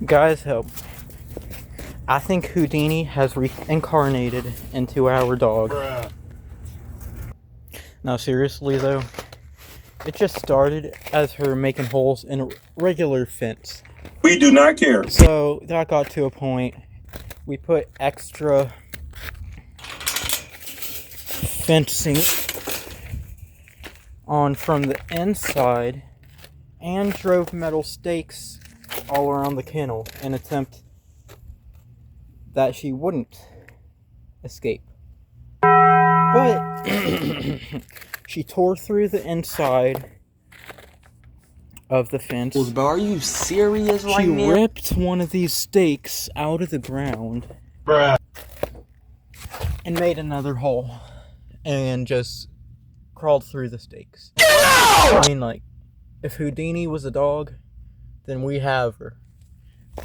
Guys, help. I think Houdini has reincarnated into our dog. Bruh. Now, seriously though, it just started as her making holes in a regular fence. We do not care. So that got to a point. We put extra fencing on from the inside and drove metal stakes all around the kennel in attempt that she wouldn't escape. But she tore through the inside of the fence. Bro, are you serious right now? She ripped one of these stakes out of the ground. Bruh. And made another hole. And just crawled through the stakes. No! I mean, like, if Houdini was a dog, then we have her.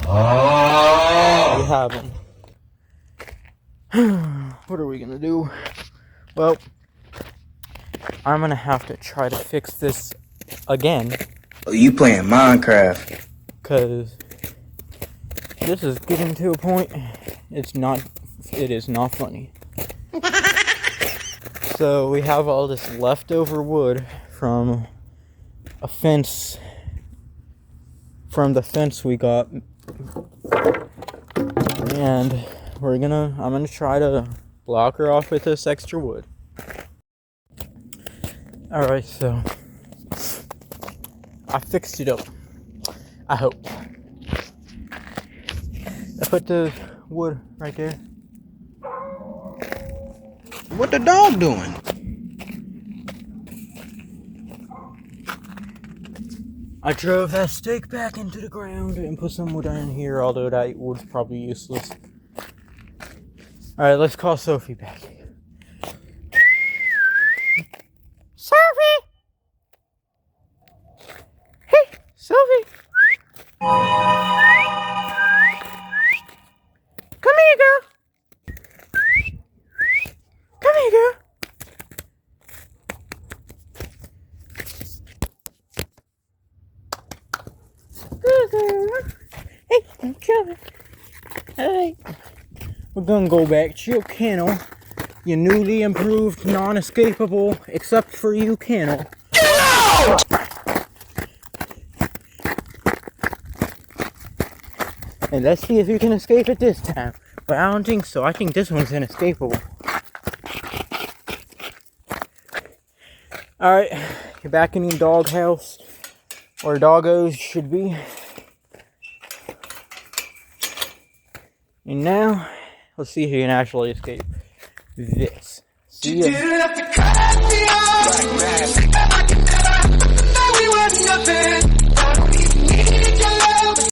Oh. We have him. What are we gonna do? Well, I'm gonna have to try to fix this again. Oh, you playing Minecraft? Because this is getting to a point, it is not funny. So we have all this leftover wood from a fence, from the fence we got, and I'm gonna try to block her off with this extra wood. Alright, so I fixed it up. I hope. I put the wood right there. What the dog doing? I drove that stake back into the ground and put some wood in here, although that wood's probably useless. Alright, let's call Sophie back. Sophie! Hey, Sophie! Come here, girl! Come here, girl! Good girl. Hey, I'm coming. Alright. We're gonna go back to your kennel. Your newly improved, non-escapable, except for you kennel. Get out! And let's see if you can escape it this time. But I don't think so. I think this one's inescapable. Alright, you're back in your doghouse, where doggos should be. And now, let's see if you can actually escape this. See ya.